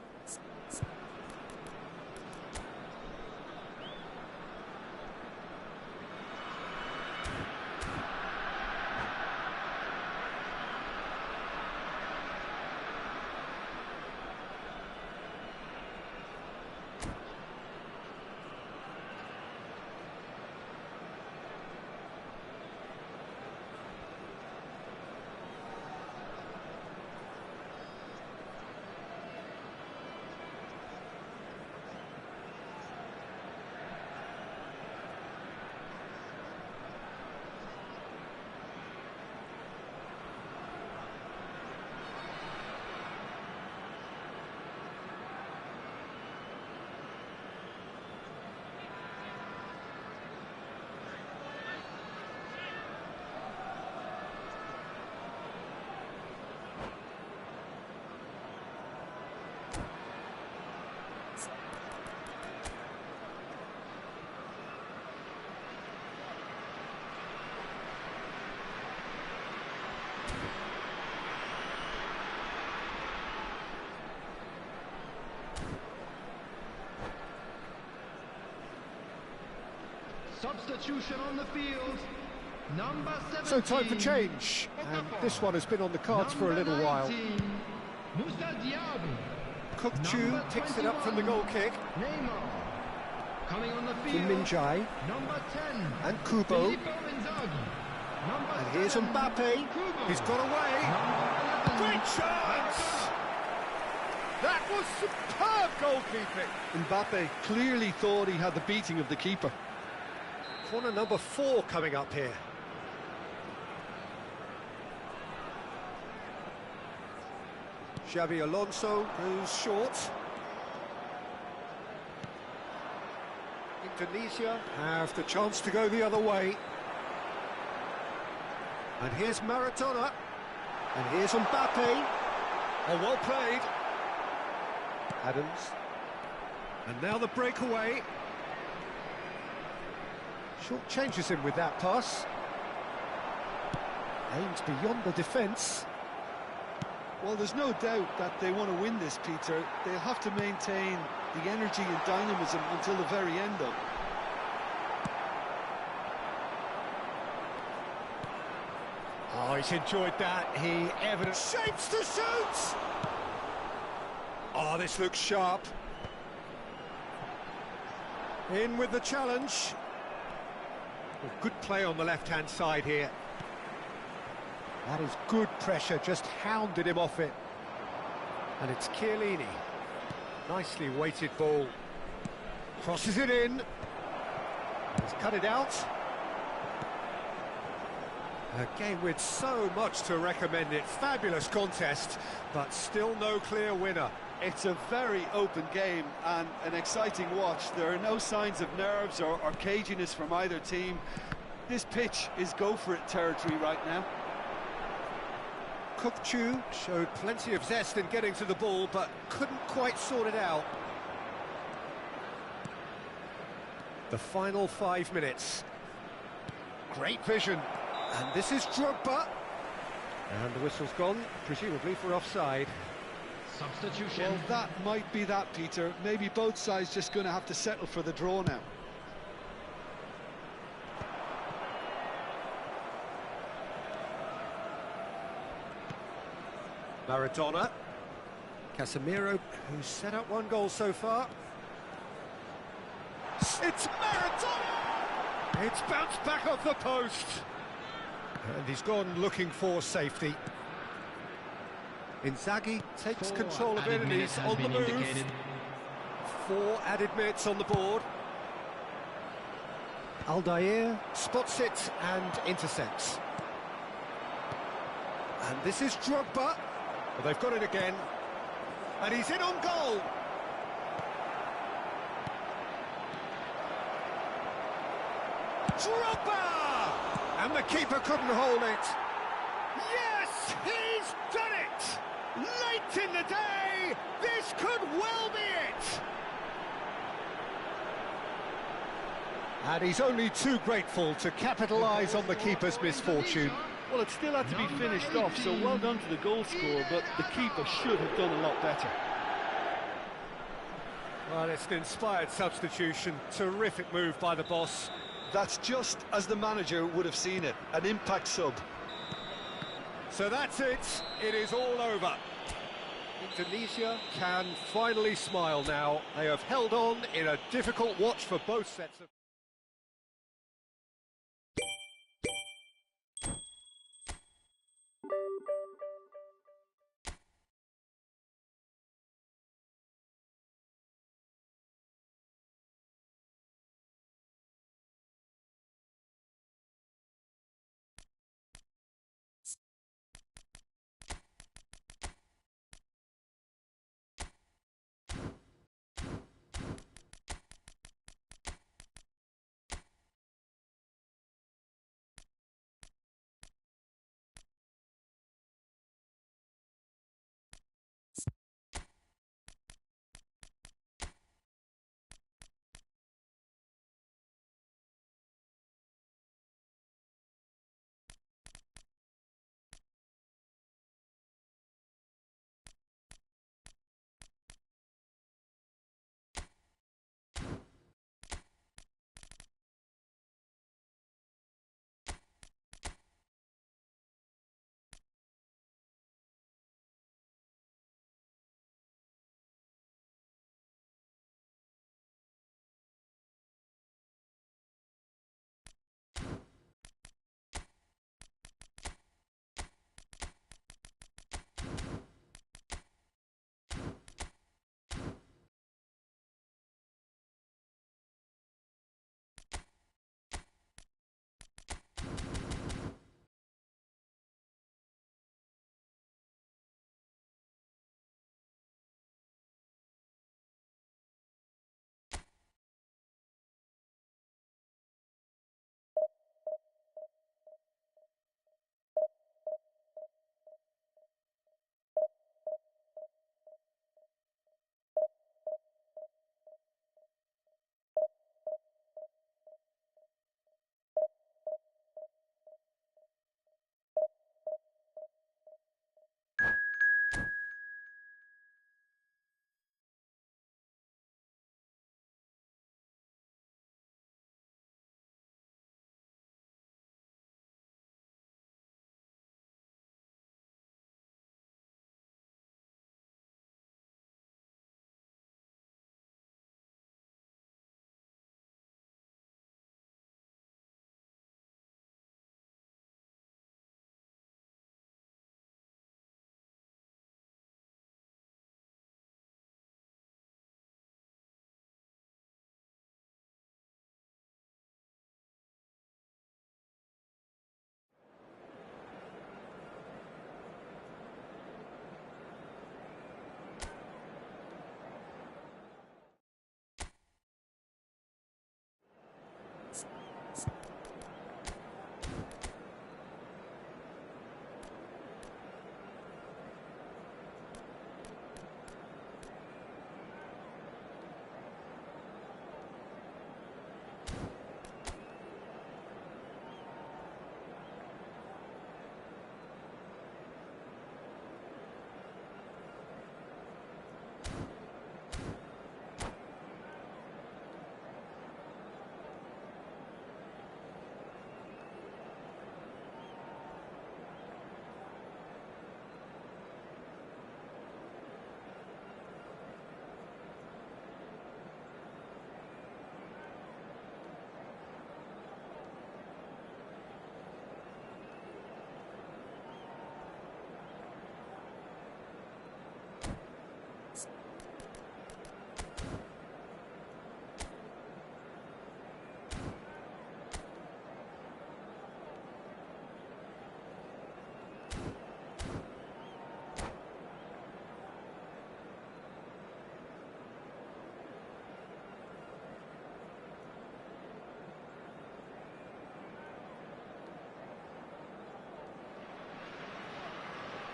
Substitution on the field. Number 17. So time for change. And this one has been on the cards for a little while. Moussa Diaby. Kukchu picks it up from the goal kick. Neymar. Coming on the field. Minjai. Number 10. And Kubo. Filippo Inzaghi. Number And here's 7. Mbappe. Kubo. He's got away. Number 11. Great chance! That was superb goalkeeping. Mbappe clearly thought he had the beating of the keeper. Corner number 4 coming up here. Xabi Alonso goes short. Indonesia have the chance to go the other way. And here's Maradona. And here's Mbappe. Oh, well played. Adams. And now the breakaway. Short changes him with that pass. Aims beyond the defence. Well, there's no doubt that they want to win this, Peter. They'll have to maintain the energy and dynamism until the very end, though. Oh, he's enjoyed that. He evidently shapes to shoot. Oh, this looks sharp. In with the challenge. Well, good play on the left-hand side here. That is good pressure, just hounded him off it. And it's Chiellini. Nicely weighted ball. Crosses it in. He's cut it out. A game with so much to recommend it. Fabulous contest, but still no clear winner. It's a very open game and an exciting watch. There are no signs of nerves or caginess from either team. This pitch is go-for-it territory right now. Kukchu showed plenty of zest in getting to the ball, but couldn't quite sort it out. The final 5 minutes. Great vision. And this is Drogba. And the whistle's gone, presumably for offside. Substitution. Well, that might be that, Peter. Maybe both sides just going to have to settle for the draw now. Maradona. Casemiro, who's set up one goal so far. It's Maradona! It's bounced back off the post. And he's gone looking for safety. Inzaghi takes control of it and he's on the move. Indicated. 4 added minutes on the board. Aldair spots it and intercepts. And this is Drogba. Well, they've got it again. And he's in on goal. Drogba! And the keeper couldn't hold it. Yes, he's done it! Late in the day, this could well be it! And he's only too grateful to capitalise on the keeper's misfortune. Well, it still had to be finished off, so well done to the goal scorer, but the keeper should have done a lot better. Well, it's an inspired substitution. Terrific move by the boss. That's just as the manager would have seen it, an impact sub. So that's it. It is all over. Indonesia can finally smile now. They have held on in a difficult watch for both sets of...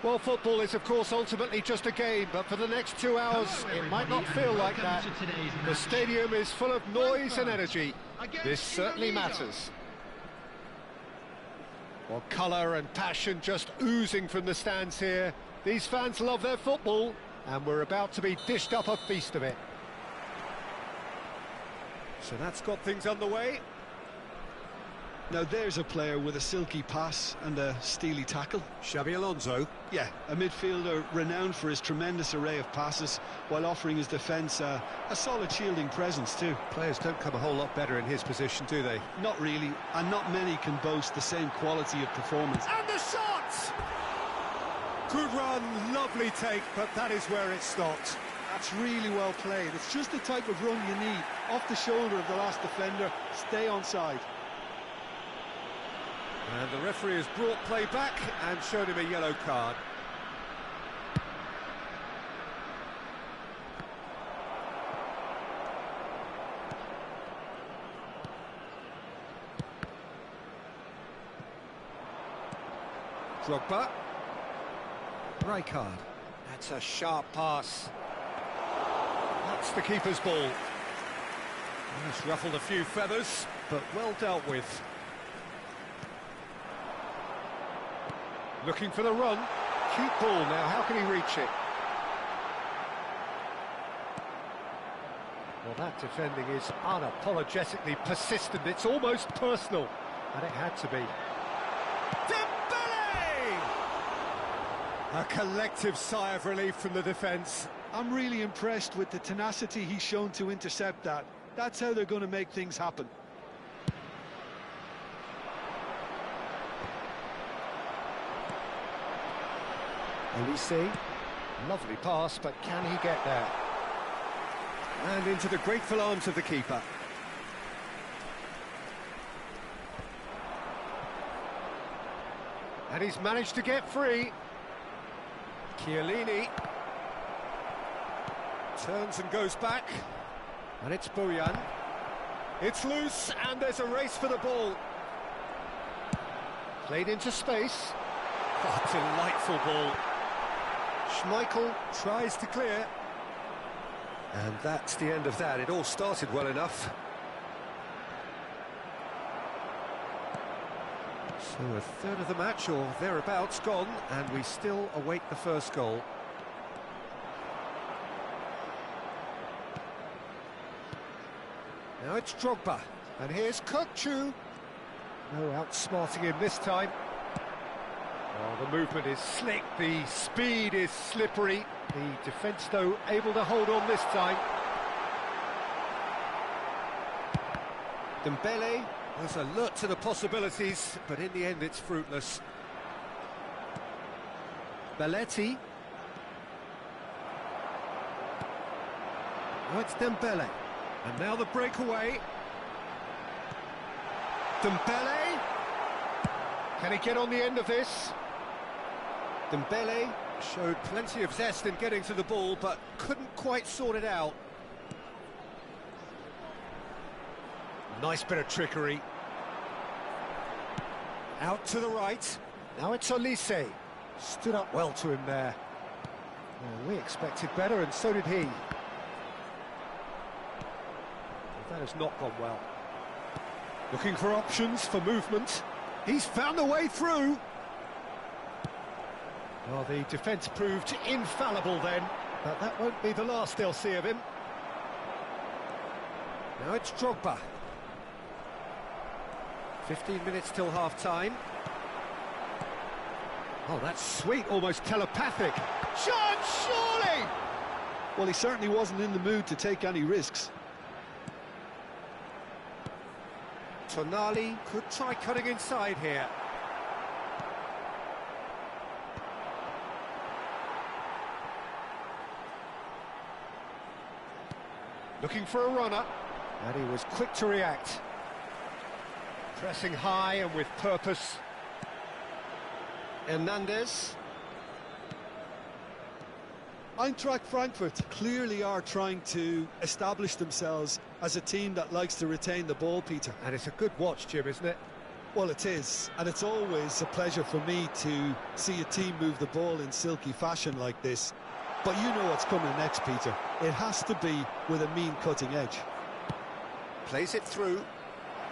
Well, football is, of course, ultimately just a game, but for the next 2 hours, it might not feel like that. The stadium is full of noise and energy. This certainly matters. Well, colour and passion just oozing from the stands here. These fans love their football, and we're about to be dished up a feast of it. So that's got things underway. Now there's a player with a silky pass and a steely tackle. Xabi Alonso. Yeah, a midfielder renowned for his tremendous array of passes while offering his defence a solid shielding presence too. Players don't come a whole lot better in his position, do they? Not really, and not many can boast the same quality of performance. And the shot! Good run, lovely take, but that is where it stopped. That's really well played. It's just the type of run you need. Off the shoulder of the last defender, stay onside. And the referee has brought play back and shown him a yellow card. Drogba. Rijkaard. That's a sharp pass. That's the keeper's ball. It's ruffled a few feathers, but well dealt with. Looking for the run. Cute ball now, how can he reach it? Well, that defending is unapologetically persistent. It's almost personal, and it had to be. Dembele! A collective sigh of relief from the defence. I'm really impressed with the tenacity he's shown to intercept that. That's how they're going to make things happen. Olise, lovely pass, but can he get there? And into the grateful arms of the keeper. And he's managed to get free. Chiellini turns and goes back. And it's Bojan. It's loose, and there's a race for the ball. Played into space. Oh, delightful ball. Schmeichel tries to clear. And that's the end of that. It all started well enough. So a third of the match, or thereabouts, gone, and we still await the first goal. Now it's Drogba, and here's Kökçü. No outsmarting him this time. Oh, the movement is slick, the speed is slippery. The defence, though, able to hold on this time. Dembele was alert to the possibilities, but in the end it's fruitless. Belletti. Oh, it's Dembele. And now the breakaway. Dembele. Can he get on the end of this? Dembele showed plenty of zest in getting to the ball, but couldn't quite sort it out. Nice bit of trickery. Out to the right. Now it's Olise. Stood up well to him there. Well, we expected better, and so did he. Well, that has not gone well. Looking for options for movement. He's found a way through. Well, the defence proved infallible then, but that won't be the last they'll see of him. Now it's Drogba. 15 minutes till half-time. Oh, that's sweet, almost telepathic. Chance, surely! Well, he certainly wasn't in the mood to take any risks. Tonali could try cutting inside here. Looking for a runner, and he was quick to react. Pressing high and with purpose. Hernandez. Eintracht Frankfurt clearly are trying to establish themselves as a team that likes to retain the ball, Peter. And it's a good watch, Jim, isn't it? Well, it is, and it's always a pleasure for me to see a team move the ball in silky fashion like this. But you know what's coming next, Peter. It has to be with a mean cutting edge. Plays it through.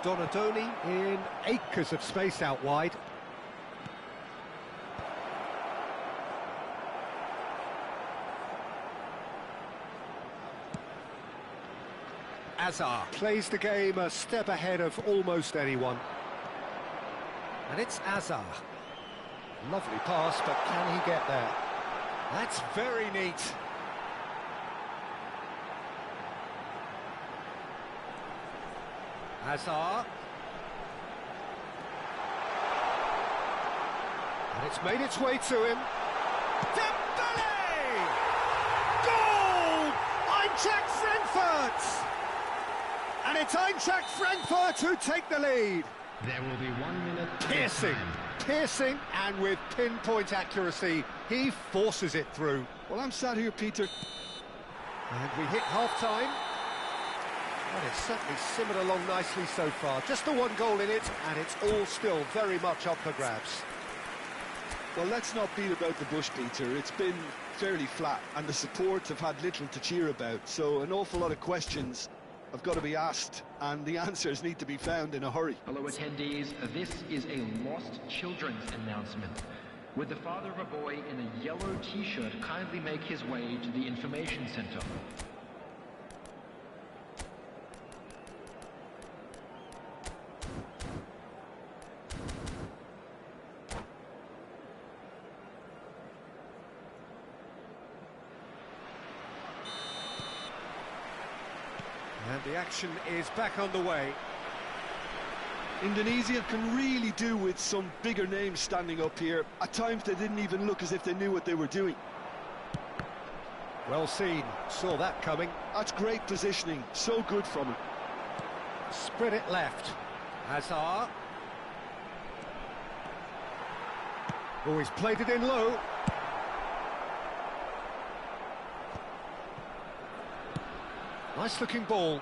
Donadoni in acres of space out wide. Azar plays the game a step ahead of almost anyone. And it's Azar. Lovely pass, but can he get there? That's very neat. Azar. And it's made its way to him. Dembele! Goal! Eintracht Frankfurt! And it's Eintracht Frankfurt who take the lead. There will be 1 minute. Piercing, and with pinpoint accuracy, he forces it through. Well, I'm sat here, Peter. And we hit half-time. And it's certainly simmered along nicely so far. Just the one goal in it, and it's all still very much up for grabs. Well, let's not beat about the bush, Peter. It's been fairly flat, and the support have had little to cheer about. So an awful lot of questions have got to be asked, and the answers need to be found in a hurry. Hello attendees, this is a lost children's announcement. Would the father of a boy in a yellow t-shirt kindly make his way to the information center? And the action is back on the way. Indonesia can really do with some bigger names standing up here. At times they didn't even look as if they knew what they were doing. Well seen, saw that coming. That's great positioning, so good from him. Spread it left. Hazard. Oh, he's played it in low. Nice looking ball.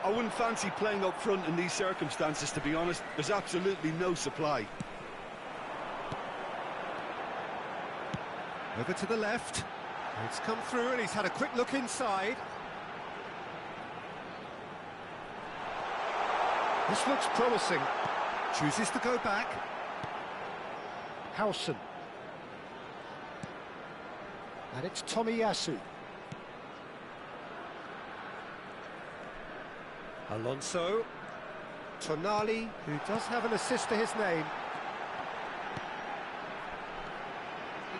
I wouldn't fancy playing up front in these circumstances, to be honest. There's absolutely no supply. Over to the left. It's come through and he's had a quick look inside. This looks promising. Chooses to go back. Howson. And it's Tomiyasu. Alonso. Tonali, who does have an assist to his name.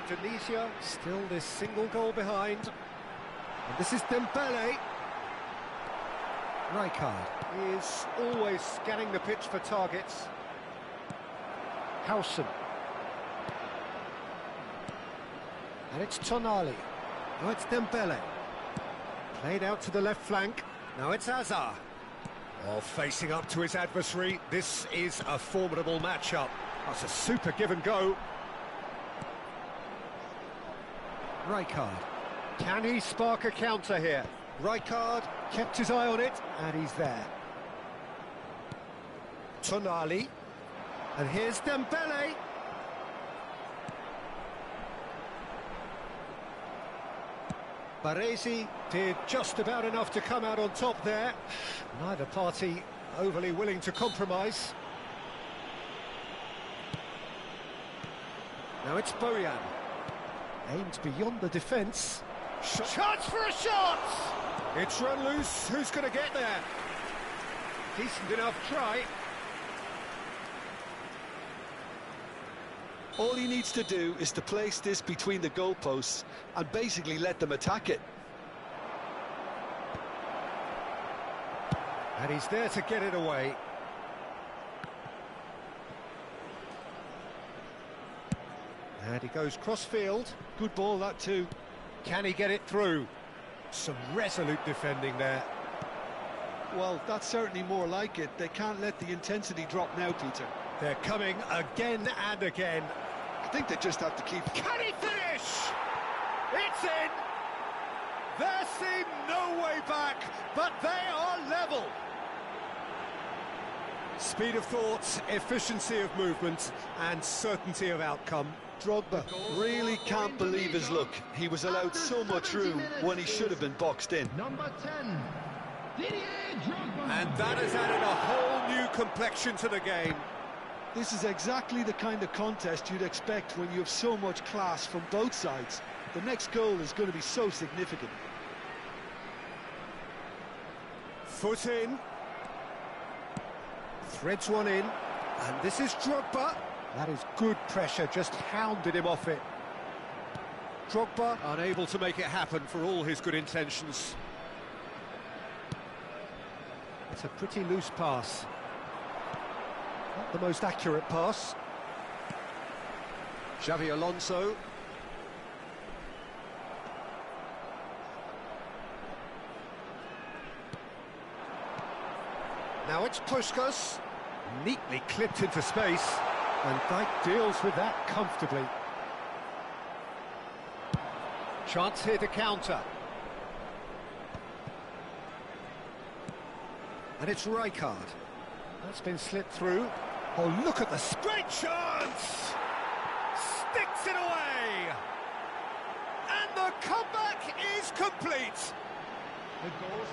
Indonesia still this single goal behind. And this is Dembele. Rijkaard is always scanning the pitch for targets. Howson. And it's Tonali. Now it's Dembele. Played out to the left flank. Now it's Azar. Oh, facing up to his adversary. This is a formidable matchup. That's a super give and go. Rijkaard. Can he spark a counter here? Rijkaard kept his eye on it, and he's there. Tonali. And here's Dembele. Baresi did just about enough to come out on top there. Neither party overly willing to compromise. Now it's Bojan. Aimed beyond the defence. Chance for a shot! It's run loose. Who's going to get there? Decent enough try. All he needs to do is to place this between the goalposts and basically let them attack it. And he's there to get it away. And he goes cross-field. Good ball, that too. Can he get it through? Some resolute defending there. Well, that's certainly more like it. They can't let the intensity drop now, Peter. They're coming again and again. I think they just have to keep... Can he finish? It's in! There seemed no way back, but they are level. Speed of thought, efficiency of movement, and certainty of outcome. Drogba really can't believe his luck. He was allowed so much room when he should have been boxed in. Number 10, Didier Drogba. And that has added a whole new complexion to the game. This is exactly the kind of contest you'd expect when you have so much class from both sides. The next goal is going to be so significant. Foot in. Threads one in. And this is Drogba. That is good pressure, just hounded him off it. Drogba unable to make it happen for all his good intentions. It's a pretty loose pass. Not the most accurate pass. Xavi Alonso. Now it's Puskas. Neatly clipped into space. And Dijk deals with that comfortably. Chance here to counter. And it's Rijkaard. That's been slipped through. Oh, look at the great chance! Sticks it away! And the comeback is complete!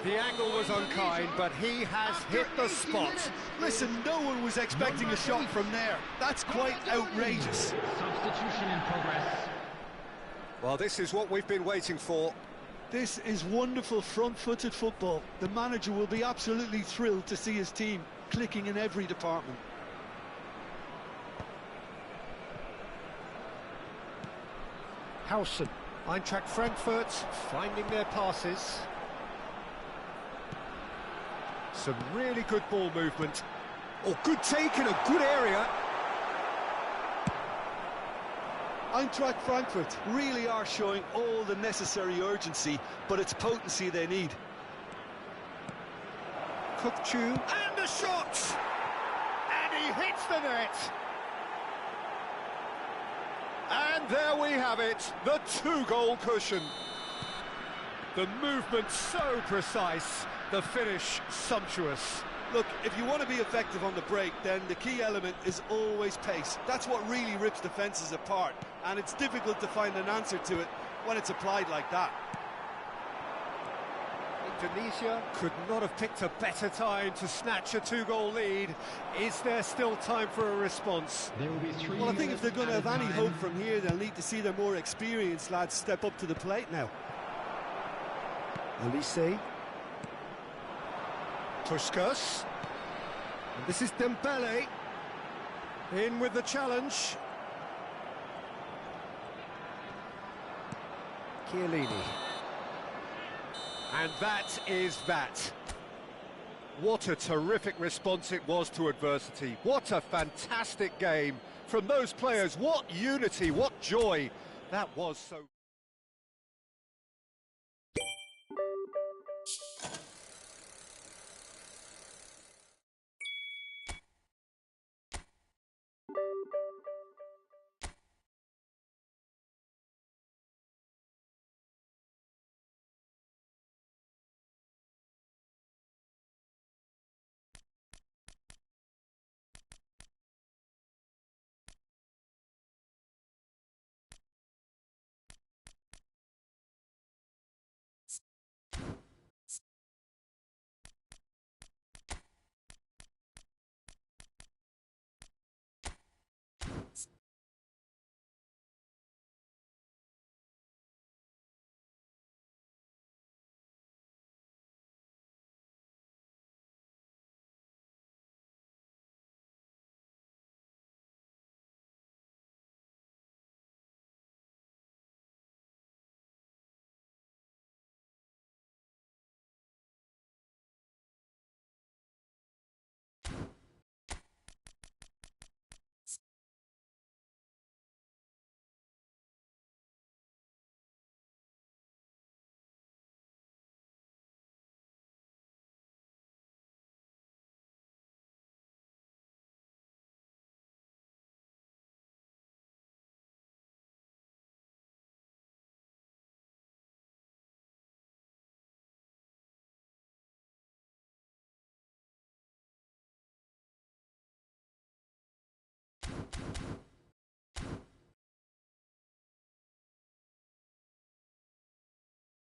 The angle was unkind, but he has hit the spot. Listen, no one was expecting a shot from there. That's quite outrageous. Substitution in progress. Well, this is what we've been waiting for. This is wonderful front-footed football. The manager will be absolutely thrilled to see his team clicking in every department. Hausen, Eintracht Frankfurt, finding their passes. Some really good ball movement. Oh, good take in a good area. Eintracht Frankfurt really are showing all the necessary urgency, but it's potency they need. Kupchu. And the shot! And he hits the net! And there we have it, the two-goal cushion. The movement so precise, the finish sumptuous. Look, if you want to be effective on the break, then the key element is always pace. That's what really rips defences apart, and it's difficult to find an answer to it when it's applied like that. Indonesia could not have picked a better time to snatch a two-goal lead. Is there still time for a response? There will be 3 Well, I think if they're going to have any hope from from here, they'll need to see their more experienced lads step up to the plate now. Olise. Puskas. And this is Dembele. In with the challenge. Chiellini. And that is that. What a terrific response it was to adversity. What a fantastic game from those players. What unity, what joy. That was so...